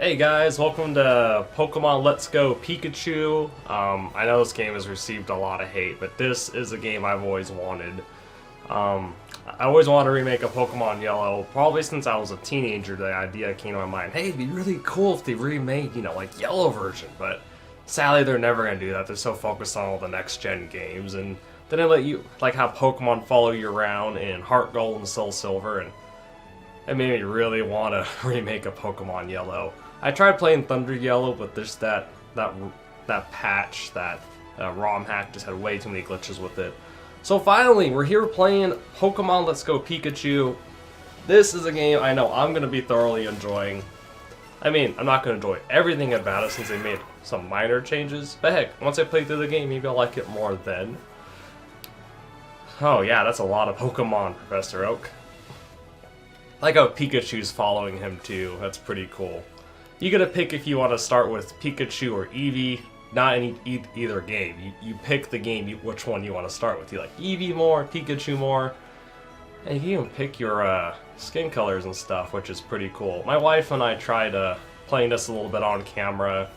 Hey guys, welcome to Pokemon Let's Go Pikachu. I know this game has received a lot of hate, but this is a game I've always wanted. I always wanted to remake a Pokemon Yellow, probably since I was a teenager. The idea came to my mind, hey, it'd be really cool if they remade, like Yellow version, but sadly they're never going to do that. They're so focused on all the next-gen games, and then they let you, like, have Pokemon follow you around in Heart Gold and Soul Silver, and it made me really want to remake a Pokemon Yellow. I tried playing Thunder Yellow, but there's that patch, that ROM hack just had way too many glitches with it. So finally, we're here playing Pokemon Let's Go Pikachu. This is a game I know I'm going to be thoroughly enjoying. I mean, I'm not going to enjoy everything about it since they made some minor changes, but heck, once I play through the game, maybe I'll like it more then. Oh yeah, that's a lot of Pokemon, Professor Oak. I like how Pikachu's following him too, that's pretty cool. You get to pick if you want to start with Pikachu or Eevee, not in either game. You pick the game, which one you want to start with. You like Eevee more, Pikachu more, and you even pick your skin colors and stuff, which is pretty cool. My wife and I tried playing this a little bit on camera.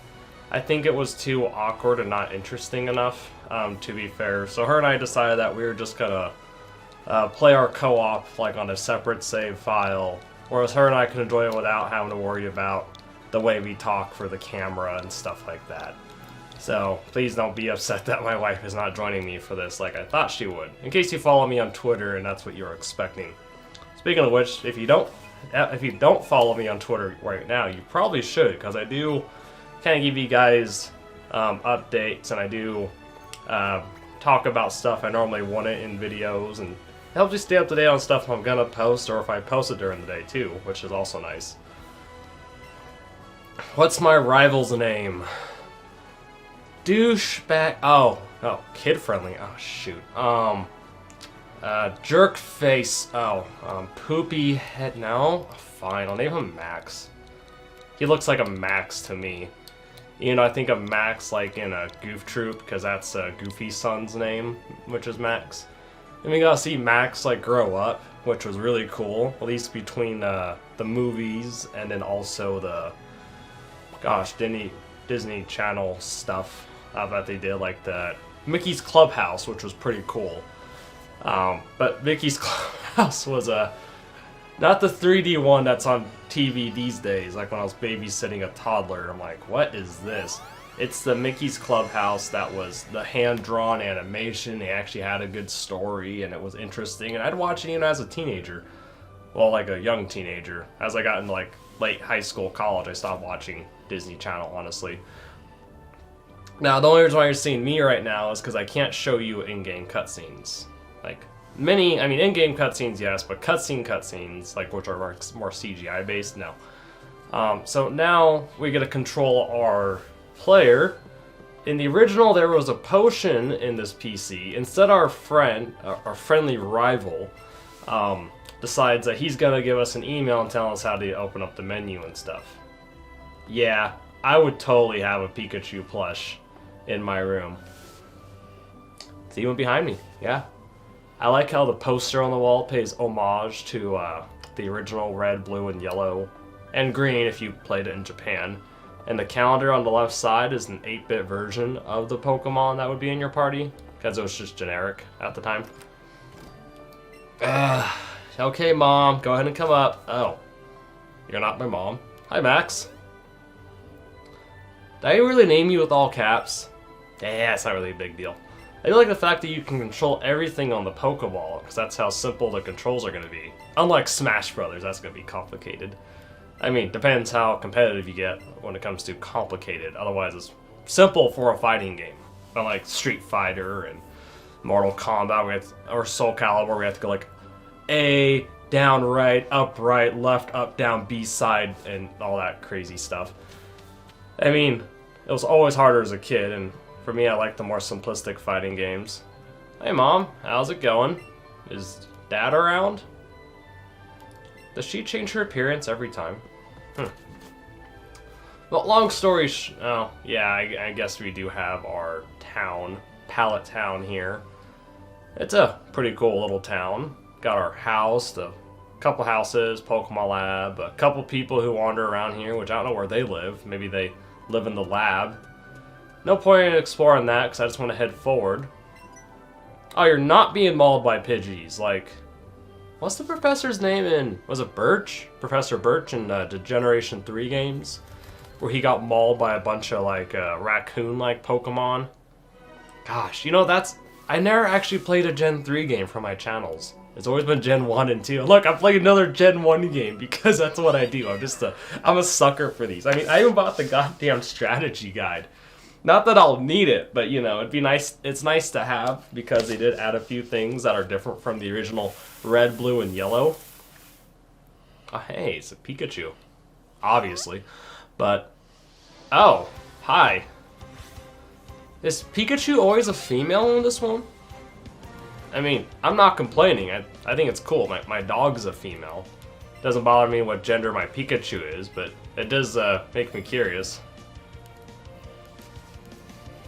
I think it was too awkward and not interesting enough, to be fair. So her and I decided that we were just gonna play our co-op like on a separate save file, whereas her and I could enjoy it without having to worry about the way we talk for the camera and stuff like that. So please don't be upset that my wife is not joining me for this like I thought she would. In case you follow me on Twitter and that's what you're expecting. Speaking of which, if you don't follow me on Twitter right now, you probably should, because I do kind of give you guys updates, and I do talk about stuff I normally wouldn't in videos, and it helps you stay up to date on stuff I'm gonna post, or if I post it during the day too, which is also nice. What's my rival's name? Douchebag. Oh, kid friendly. Oh shoot. Jerk face. Oh, poopy head. No, fine. I'll name him Max. He looks like a Max to me. I think of Max like in a Goof Troop, because that's Goofy's son's name, which is Max. And we got to see Max like grow up, which was really cool. At least between the movies and then also the Disney Channel stuff that they did, like the Mickey's Clubhouse, which was pretty cool. But Mickey's Clubhouse was not the 3D one that's on TV these days, like when I was babysitting a toddler. I'm like, what is this? It's the Mickey's Clubhouse that was the hand-drawn animation. They actually had a good story, and it was interesting, and I'd watch it even as a teenager. Well, like a young teenager. As I got into like late high school, college, I stopped watching Disney Channel, honestly. Now, the only reason why you're seeing me right now is because I can't show you in-game cutscenes. Like, in-game cutscenes, yes, but cutscenes, like, which are more CGI based, no. So now we get to control our player. In the original, there was a potion in this PC. Instead, our friendly rival, decides that he's gonna give us an email and tell us how to open up the menu and stuff. Yeah, I would totally have a Pikachu plush in my room. It's even behind me, yeah. I like how the poster on the wall pays homage to the original red, blue, and yellow, and green if you played it in Japan. And the calendar on the left side is an 8-bit version of the Pokemon that would be in your party, because it was just generic at the time. Okay, Mom, go ahead and come up. Oh, you're not my mom. Hi, Max. Did I really name you with all caps? Yeah, it's not really a big deal. I do like the fact that you can control everything on the Pokeball, because that's how simple the controls are going to be. Unlike Smash Brothers, that's going to be complicated. I mean, depends how competitive you get when it comes to complicated. Otherwise, it's simple for a fighting game. Unlike Street Fighter and Mortal Kombat or Soul Calibur, we have to go like A, down, right, left, up, down, B side, and all that crazy stuff. I mean, it was always harder as a kid, and for me, I like the more simplistic fighting games. Hey, Mom, how's it going? Is Dad around? Does she change her appearance every time? Well, long story oh, yeah, I guess we do have our town, Pallet Town here. It's a pretty cool little town. Got our house, the couple houses, Pokemon Lab, a couple people who wander around here, which I don't know where they live. Maybe they live in the lab. No point in exploring that because I just want to head forward. Oh, you're not being mauled by Pidgeys. Like, what's the professor's name in? Was it Birch? Professor Birch in the Generation 3 games? Where he got mauled by a bunch of, like, raccoon-like Pokemon. Gosh, you know, I never actually played a Gen 3 game for my channels. It's always been Gen 1 and 2. Look, I played another Gen 1 game because that's what I do. I'm a sucker for these. I mean, I even bought the goddamn strategy guide. Not that I'll need it, but you know, it'd be nice. It's nice to have because they did add a few things that are different from the original red, blue, and yellow. Oh, hey, it's a Pikachu. Obviously. But, oh, hi. Is Pikachu always a female in this one? I mean, I'm not complaining. I think it's cool. My dog's a female. Doesn't bother me what gender my Pikachu is, but it does make me curious.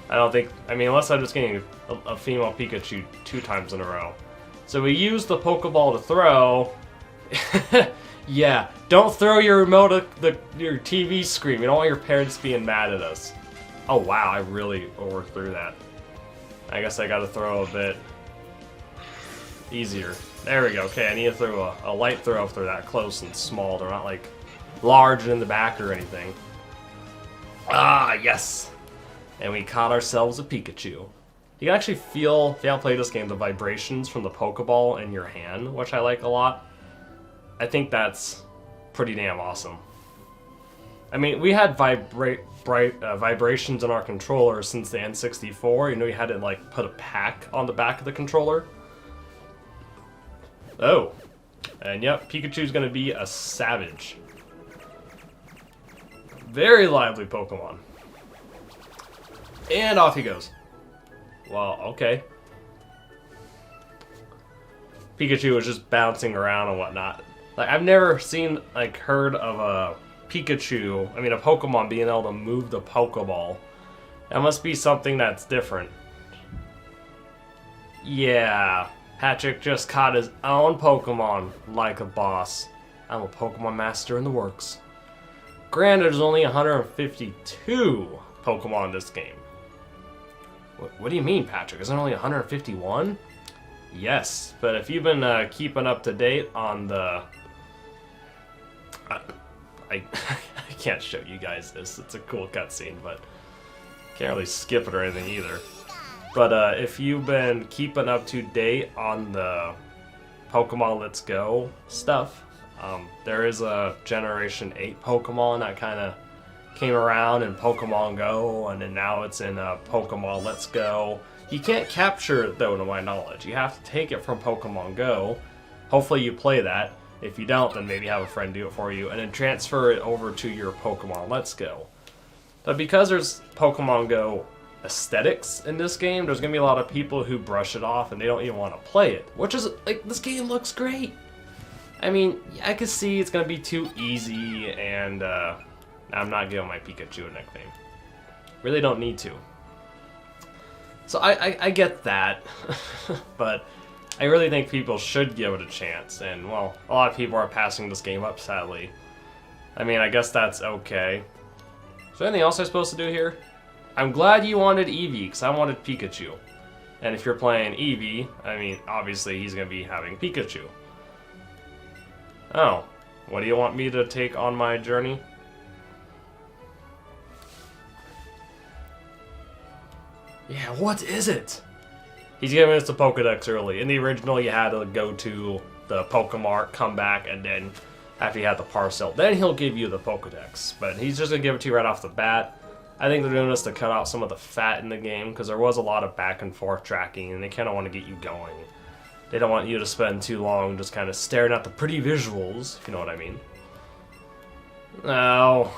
I mean, unless I'm just getting a female Pikachu 2 times in a row. So we use the Pokeball to throw. Yeah, don't throw your remote at your TV screen. We don't want your parents being mad at us. Oh wow, I really overthrew that. I guess I gotta throw a bit easier. There we go. Okay, I need to throw a light throw if they're that close and small. They're not like large and in the back or anything. Ah, yes! And we caught ourselves a Pikachu. You can actually feel, if you haven't played this game, the vibrations from the Pokeball in your hand, which I like a lot. I think that's pretty damn awesome. I mean, we had vibrations in our controller since the N64. You know, you had to like put a pack on the back of the controller. Oh, and yep, Pikachu's gonna be a savage. Very lively Pokemon. And off he goes. Well, okay. Pikachu was just bouncing around and whatnot. Like, I've never heard of a Pokemon being able to move the Pokeball. That must be something that's different. Yeah, Patrick just caught his own Pokemon like a boss. I'm a Pokemon master in the works. Granted, there's only 152 Pokemon in this game. What do you mean, Patrick? Isn't it only 151? Yes, but if you've been keeping up to date on the... I can't show you guys this. It's a cool cutscene, but can't really skip it or anything either. But if you've been keeping up to date on the Pokemon Let's Go stuff, there is a Generation 8 Pokemon that kind of came around in Pokemon Go, and then now it's in Pokemon Let's Go. You can't capture it, though, to my knowledge. You have to take it from Pokemon Go. Hopefully you play that. If you don't, then maybe have a friend do it for you, and then transfer it over to your Pokemon Let's Go. But because there's Pokemon Go aesthetics in this game, there's going to be a lot of people who brush it off and they don't even want to play it. Which is, like, this game looks great. I mean, I can see it's going to be too easy, and I'm not giving my Pikachu a nickname. Really don't need to. So I get that, but I really think people should give it a chance, and well, a lot of people are passing this game up, sadly. I mean, I guess that's okay. Is there anything else I'm supposed to do here? I'm glad you wanted Eevee, because I wanted Pikachu. And if you're playing Eevee, I mean, obviously he's going to be having Pikachu. Oh, what do you want me to take on my journey? Yeah, what is it? He's giving us the Pokedex early. In the original, you had to go to the Pokemart, come back, and then after you had the parcel, then he'll give you the Pokedex. But he's just going to give it to you right off the bat. I think they're doing this to cut out some of the fat in the game, because there was a lot of back and forth tracking, and they kind of want to get you going. They don't want you to spend too long just kind of staring at the pretty visuals, if you know what I mean. Now,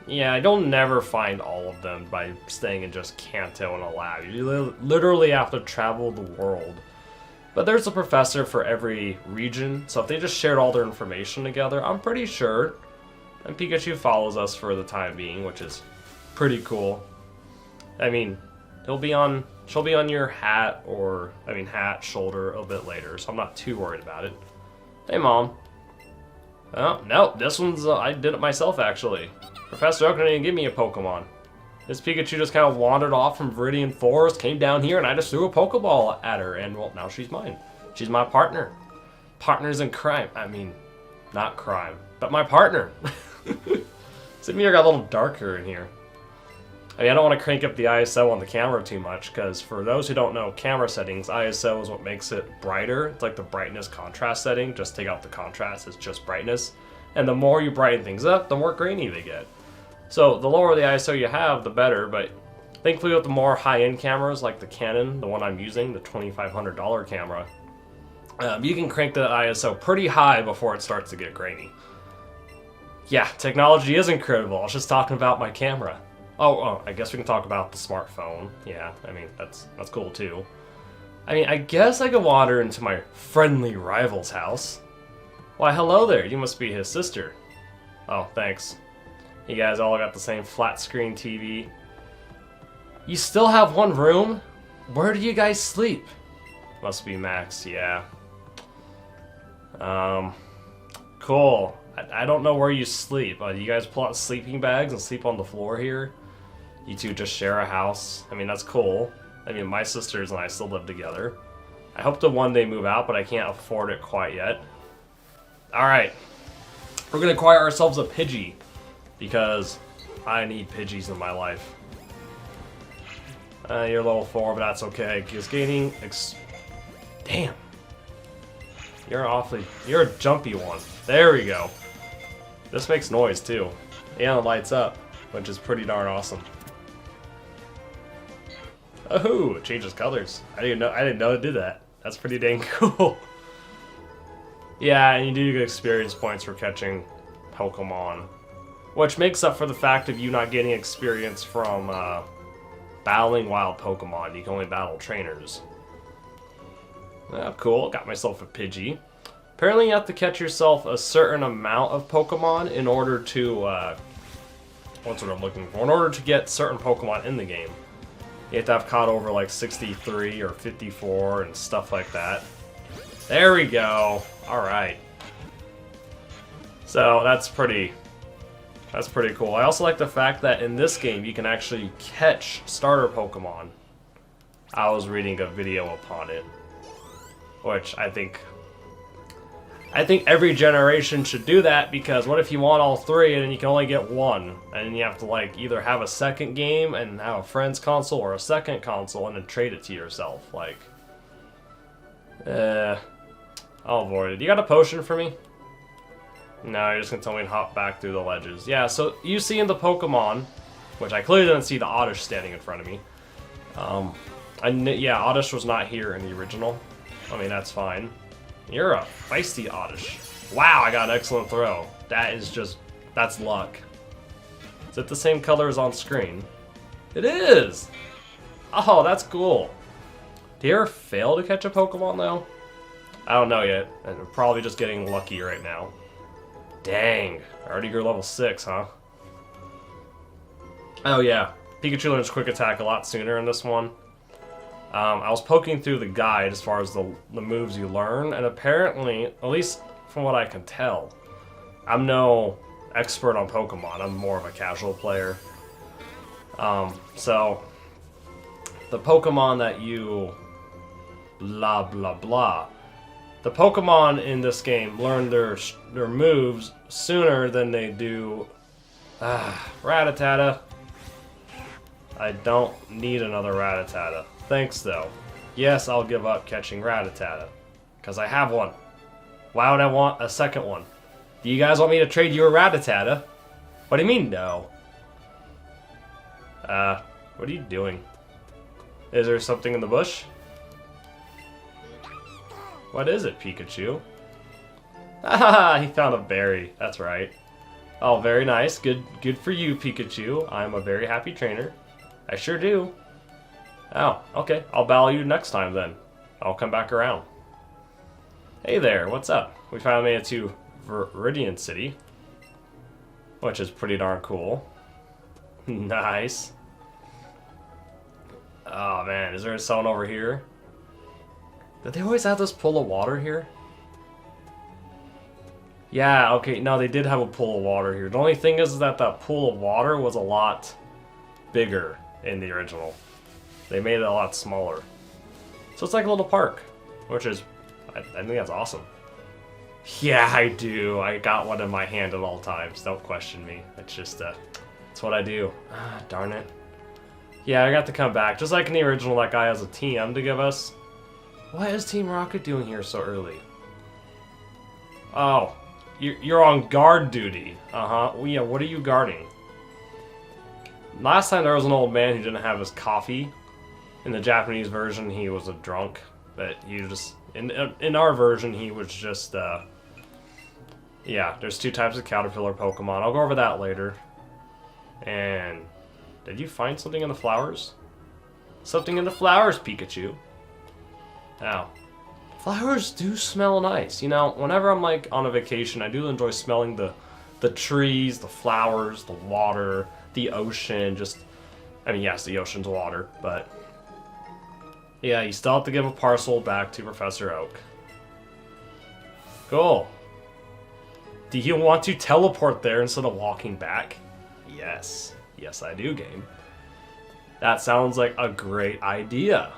yeah, you'll never find all of them by staying in just Kanto in a lab. You literally have to travel the world. But there's a professor for every region, so if they just shared all their information together, I'm pretty sure. And Pikachu follows us for the time being, which is pretty cool. I mean, she'll be on your hat, shoulder a bit later, so I'm not too worried about it. Hey, Mom. Oh, no, this one's, I did it myself, actually. Professor Oak didn't give me a Pokemon. This Pikachu just kind of wandered off from Viridian Forest, came down here, and I just threw a Pokeball at her, and, well, now she's mine. She's my partner. Partners in crime. I mean, not crime, but my partner. Sydney got a little darker in here. I mean, I don't want to crank up the ISO on the camera too much, because for those who don't know camera settings, ISO is what makes it brighter. It's like the brightness contrast setting. Just take out the contrast, it's just brightness. And the more you brighten things up, the more grainy they get. So the lower the ISO you have, the better, but thankfully with the more high-end cameras, like the Canon, the one I'm using, the $2,500 camera, you can crank the ISO pretty high before it starts to get grainy. Yeah, technology is incredible. I was just talking about my camera. Oh, I guess we can talk about the smartphone. Yeah, I mean, that's cool too. I mean, I guess I could wander into my friendly rival's house. Why, hello there, you must be his sister. Oh, thanks. You guys all got the same flat screen TV. You still have one room? Where do you guys sleep? Must be Max, yeah. Cool. I don't know where you sleep. You guys pull out sleeping bags and sleep on the floor here? You two just share a house. I mean, that's cool. I mean, my sisters and I still live together. I hope to one day move out, but I can't afford it quite yet. Alright. We're going to acquire ourselves a Pidgey, because I need Pidgeys in my life. You're level 4, but that's okay. Just gaining... Damn. You're a jumpy one. There we go. This makes noise, too. And it lights up, which is pretty darn awesome. Oh, it changes colors. I didn't know it did that. That's pretty dang cool. Yeah, and you do get experience points for catching Pokemon, which makes up for the fact of you not getting experience from battling wild Pokemon. You can only battle trainers. Oh, cool. Got myself a Pidgey. Apparently you have to catch yourself a certain amount of Pokemon in order to, what's what I'm looking for? In order to get certain Pokemon in the game. You have to have caught over like 63 or 54 and stuff like that. There we go. Alright. So that's pretty cool. I also like the fact that in this game you can actually catch starter Pokemon. I was reading a video upon it, which I think every generation should do that, because what if you want all three and then you can only get one, and you have to like either have a second game and have a friend's console or a second console and then trade it to yourself. Like, I'll avoid it. You got a potion for me? No, you're just gonna tell me to hop back through the ledges. Yeah, so you see in the Pokemon, which I clearly didn't see the Oddish standing in front of me. Yeah, Oddish was not here in the original. I mean, that's fine. You're a feisty Oddish. Wow, I got an excellent throw. That's luck. Is it the same color as on screen? It is! Oh, that's cool. Do you ever fail to catch a Pokemon, though? I don't know yet, and I'm probably just getting lucky right now. Dang, I already grew level 6, huh? Oh yeah, Pikachu learns Quick Attack a lot sooner in this one. I was poking through the guide as far as the moves you learn, and apparently, at least from what I can tell, I'm no expert on Pokemon. I'm more of a casual player. So, the Pokemon that you... blah blah blah. The Pokemon in this game learn their moves sooner than they do... Rattata. I don't need another Rattata. Thanks, though. Yes, I'll give up catching Rattata, because I have one. Why would I want a second one? Do you guys want me to trade you a Rattata? What do you mean, no? What are you doing? Is there something in the bush? What is it, Pikachu? Haha, he found a berry. That's right. Oh, very nice. Good for you, Pikachu. I'm a very happy trainer. I sure do. Oh, okay. I'll battle you next time then. I'll come back around. Hey there, what's up? We finally made it to Viridian City, which is pretty darn cool. Nice. Oh man, is there someone over here? Did they always have this pool of water here? Yeah, okay, no, they did have a pool of water here. The only thing is that that pool of water was a lot bigger in the original. They made it a lot smaller. So it's like a little park, which is, I think that's awesome. Yeah, I do. I got one in my hand at all times. Don't question me. It's just, it's what I do. Ah, darn it. Yeah, I got to come back. Just like in the original, that guy has a TM to give us. What is Team Rocket doing here so early? Oh, you're on guard duty. Uh-huh. Well, yeah, what are you guarding? Last time there was an old man who didn't have his coffee. In the Japanese version, he was a drunk. But he just... In our version, he was just, yeah, there's two types of caterpillar Pokemon. I'll go over that later. And... Did you find something in the flowers? Something in the flowers, Pikachu. Ow. Flowers do smell nice. You know, whenever I'm like on a vacation, I do enjoy smelling the trees, the flowers, the water, the ocean. Just, I mean, yes, the ocean's water, but yeah, you still have to give a parcel back to Professor Oak. Cool. Do you want to teleport there instead of walking back? Yes. Yes, I do, game. That sounds like a great idea.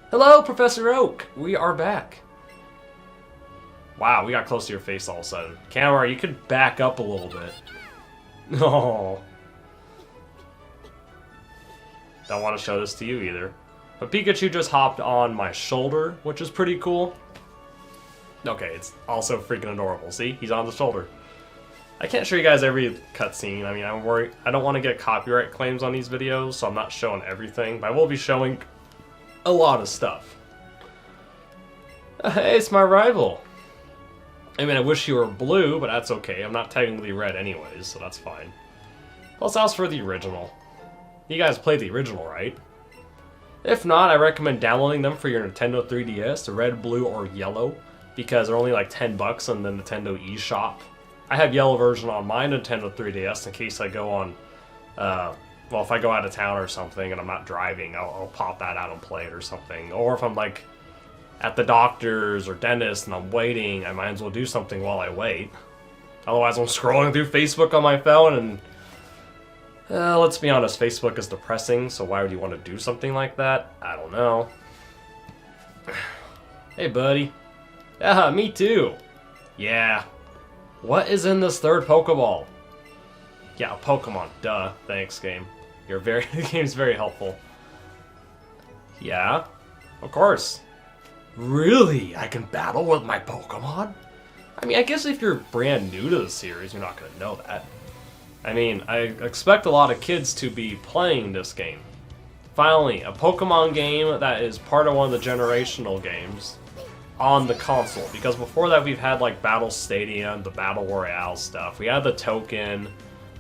Hello, Professor Oak. We are back. Wow, we got close to your face all of a sudden. Camera, you could back up a little bit. Oh. Don't want to show this to you either. But Pikachu just hopped on my shoulder, which is pretty cool. Okay, it's also freaking adorable. See? He's on the shoulder. I can't show you guys every cutscene. I mean, I'm worried. I don't want to get copyright claims on these videos, so I'm not showing everything. But I will be showing a lot of stuff. Hey, it's my rival. I mean, I wish you were blue, but that's okay. I'm not technically red anyways, so that's fine. Plus, that was for the original. You guys played the original, right? If not, I recommend downloading them for your Nintendo 3DS, the red, blue, or yellow, because they're only like $10 on the Nintendo eShop. I have yellow version on my Nintendo 3DS in case I go on, well, if I go out of town or something and I'm not driving, I'll pop that out and play it or something. Or if I'm like at the doctor's or dentist and I'm waiting, I might as well do something while I wait. Otherwise, I'm scrolling through Facebook on my phone and, let's be honest, Facebook is depressing, so why would you want to do something like that? I don't know. Hey, buddy. Yeah, me too. Yeah. What is in this third Pokeball? Yeah, a Pokemon. Duh. Thanks, game. The game's very helpful. Yeah? Of course. Really? I can battle with my Pokemon? I mean, I guess if you're brand new to the series, you're not going to know that. I mean, I expect a lot of kids to be playing this game. Finally, a Pokemon game that is part of one of the generational games on the console, because before that we've had like Battle Stadium, the Battle Royale stuff. We had the token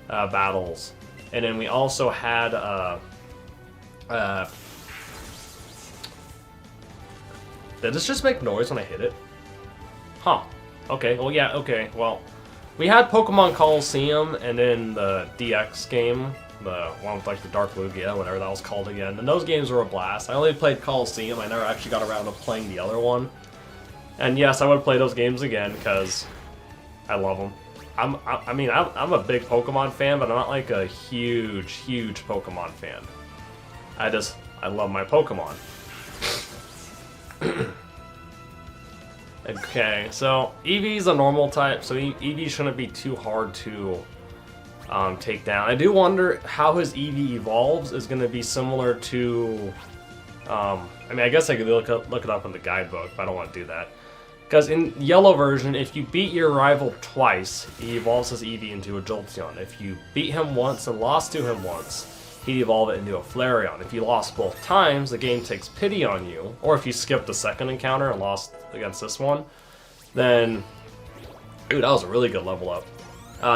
battles, and then we also had did this just make noise when I hit it? Huh. Okay, well yeah, okay, well we had Pokemon Coliseum and then the DX game, the one with like the Dark Lugia, whatever that was called again, and those games were a blast. I only played Coliseum, I never actually got around to playing the other one. And yes, I would play those games again because I love them. I mean, I'm a big Pokemon fan, but I'm not like a huge Pokemon fan. I love my Pokemon. Okay, so Eevee's a normal type, so Eevee shouldn't be too hard to take down. I do wonder how his Eevee evolves is going to be similar to... I mean, I guess I could look it up in the guidebook, but I don't want to do that. Because in yellow version, if you beat your rival twice, he evolves his Eevee into a Jolteon. If you beat him once and lost to him once, he'd evolve it into a Flareon. If you lost both times, the game takes pity on you. Or if you skipped the second encounter and lost against this one, then... Ooh, that was a really good level up.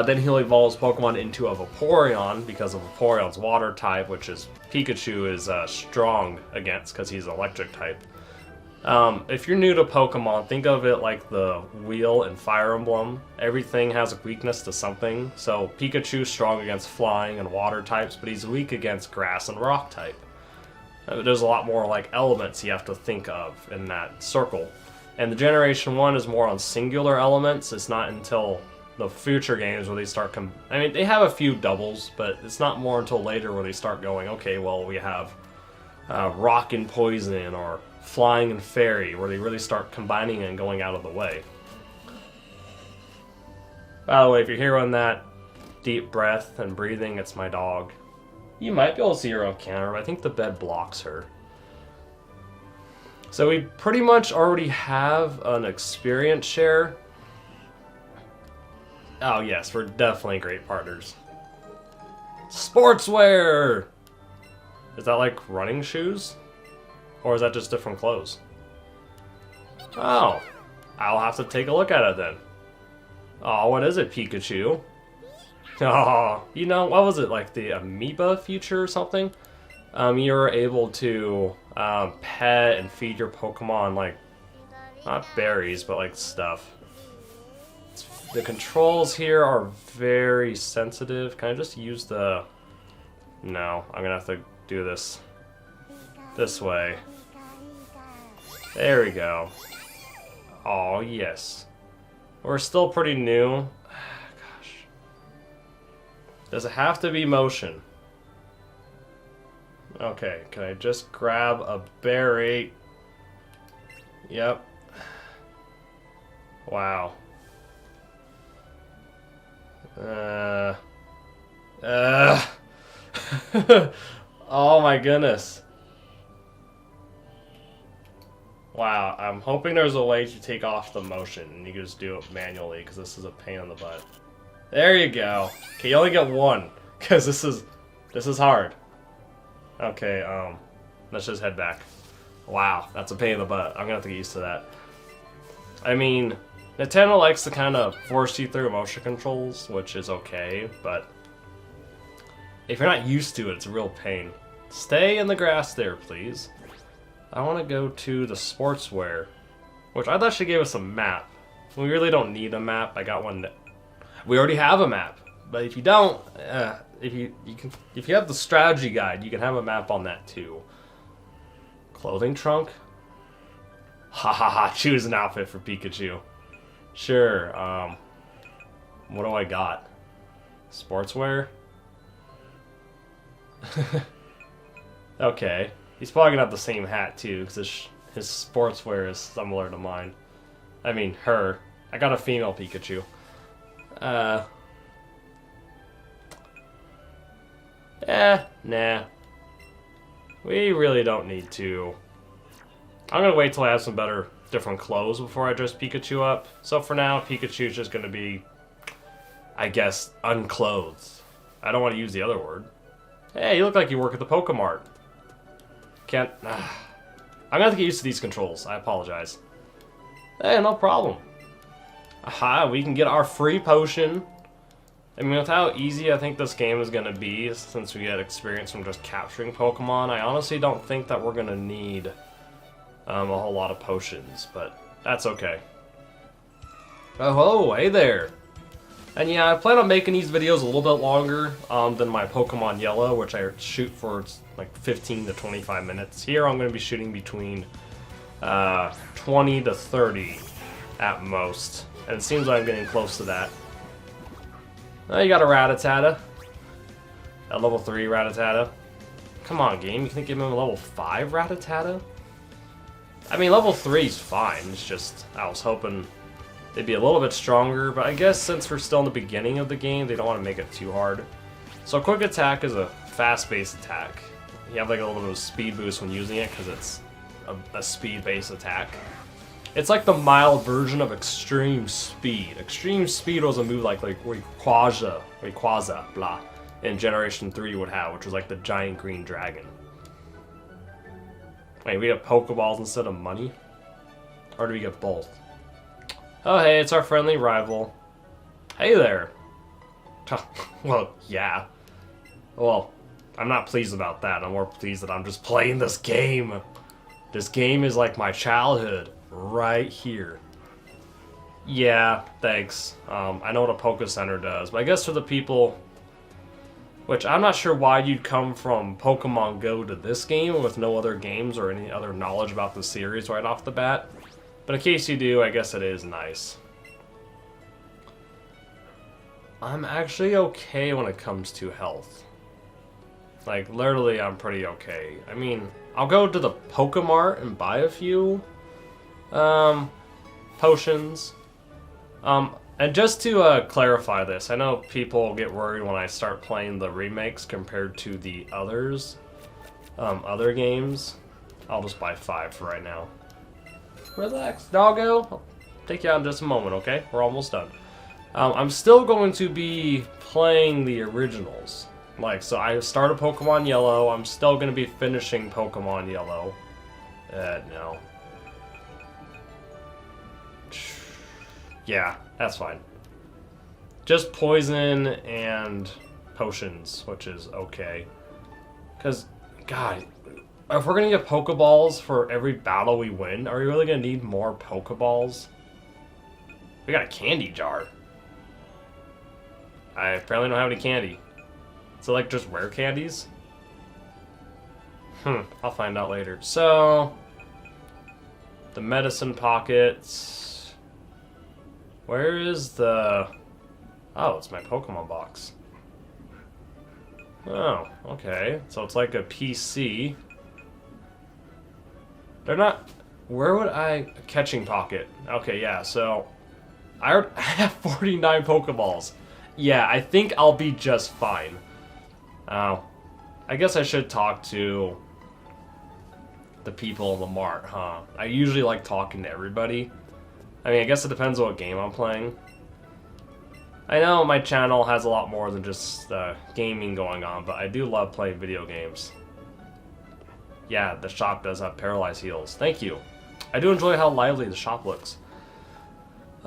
Then he'll evolve his Pokemon into a Vaporeon, because of Vaporeon's water type, which is Pikachu is strong against, because he's electric type. If you're new to Pokemon, think of it like the wheel in Fire Emblem. Everything has a weakness to something. So Pikachu's strong against flying and water types, but he's weak against grass and rock type. There's a lot more like elements you have to think of in that circle. And the Generation 1 is more on singular elements. It's not until the future games where they start... I mean, they have a few doubles, but it's not more until later where they start going, okay, well, we have rock and poison, or flying and fairy, where they really start combining and going out of the way. By the way, if you're hearing that deep breath and breathing, it's my dog. You might be able to see her on camera, but I think the bed blocks her. So we pretty much already have an experience share. Oh yes, we're definitely great partners. Sportswear! Is that like running shoes? Or is that just different clothes? Oh, I'll have to take a look at it then. Oh, what is it, Pikachu? Oh, you know, what was it, like the amoeba feature or something? You're able to pet and feed your Pokemon, like, not berries, but like stuff. The controls here are very sensitive. Can I just use the... No, I'm gonna have to do this way. There we go. Oh, yes. We're still pretty new. Gosh. Does it have to be motion? Okay, can I just grab a berry? Yep. Wow. Oh my goodness. Wow, I'm hoping there's a way to take off the motion and you can just do it manually, because this is a pain in the butt. There you go. Okay, you only get one, because this is hard. Okay, let's just head back. Wow, that's a pain in the butt. I'm gonna have to get used to that. I mean, Nintendo likes to kind of force you through motion controls, which is okay, but if you're not used to it, it's a real pain. Stay in the grass there, please. I want to go to the sportswear, which I thought she gave us a map. We really don't need a map. I got one. We already have a map, but if you don't, if you have the strategy guide, you can have a map on that too. Clothing trunk. Ha ha ha! Choose an outfit for Pikachu. Sure. What do I got? Sportswear. Okay. He's probably gonna have the same hat too, because his sportswear is similar to mine. I mean, her. I got a female Pikachu. Nah. We really don't need to. I'm gonna wait till I have some different clothes before I dress Pikachu up. So for now, Pikachu's just gonna be, I guess, unclothed. I don't want to use the other word. Hey, you look like you work at the Pokemart. Can't... I'm gonna have to get used to these controls. I apologize. Hey, no problem. Aha, we can get our free potion. I mean, with how easy I think this game is gonna be, since we get experience from just capturing Pokemon, I honestly don't think that we're gonna need a whole lot of potions, but that's okay. Oh, hey there. And yeah, I plan on making these videos a little bit longer than my Pokemon Yellow, which I shoot for like 15 to 25 minutes. Here I'm going to be shooting between 20 to 30 at most. And it seems like I'm getting close to that. Oh, you got a Rattata. A level 3 Rattata. Come on, game. You can give him a level 5 Rattata? I mean, level 3 is fine. It's just, I was hoping they'd be a little bit stronger, but I guess since we're still in the beginning of the game, they don't want to make it too hard. So quick attack is a fast-based attack. You have like a little bit of speed boost when using it because it's a speed-based attack. It's like the mild version of extreme speed. Extreme speed was a move like Rayquaza, blah, in Generation 3 would have, which was like the giant green dragon. Wait, we have Pokeballs instead of money? Or do we get both? Oh, hey, it's our friendly rival. Hey there. Well, yeah. Well, I'm not pleased about that. I'm more pleased that I'm just playing this game. This game is like my childhood, right here. Yeah, thanks. I know what a Poke Center does, but I guess for the people... Which, I'm not sure why you'd come from Pokemon Go to this game with no other games or any other knowledge about the series right off the bat. But in case you do, I guess it is nice. I'm actually okay when it comes to health. Like, literally, I'm pretty okay. I mean, I'll go to the Pokemart and buy a few potions. And just to clarify this, I know people get worried when I start playing the remakes compared to the others, other games. I'll just buy 5 for right now. Relax, doggo. I'll take you out in just a moment, okay? We're almost done. I'm still going to be playing the originals. Like, so I started Pokemon Yellow. I'm still going to be finishing Pokemon Yellow. No. Yeah, that's fine. Just poison and potions, which is okay. Because, God, if we're going to get Pokeballs for every battle we win, are we really going to need more Pokeballs? We got a candy jar. I apparently don't have any candy. So, like, just rare candies? I'll find out later. So, the medicine pockets. Where is the... Oh, it's my Pokemon box. Oh, okay. So it's like a PC. They're not... Where would I... Catching pocket. Okay, yeah, so... I have 49 Pokeballs. Yeah, I think I'll be just fine. I guess I should talk to the people in the mart, huh? I usually like talking to everybody. I mean, I guess it depends on what game I'm playing. I know my channel has a lot more than just gaming going on, but I do love playing video games. Yeah, the shop does have paralyzed heals. Thank you. I do enjoy how lively the shop looks.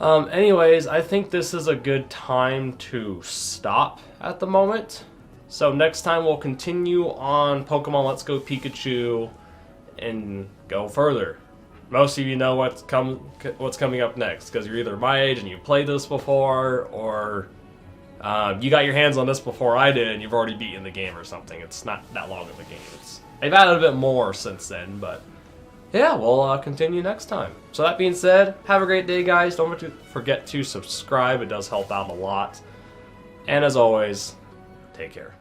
Anyways, I think this is a good time to stop at the moment. So next time we'll continue on Pokemon Let's Go Pikachu and go further. Most of you know what's coming up next because you're either my age and you played this before, or you got your hands on this before I did and you've already beaten the game or something. It's not that long of a game. They've added a bit more since then, but yeah, we'll continue next time. So that being said, have a great day, guys. Don't forget to subscribe. It does help out a lot. And as always, take care.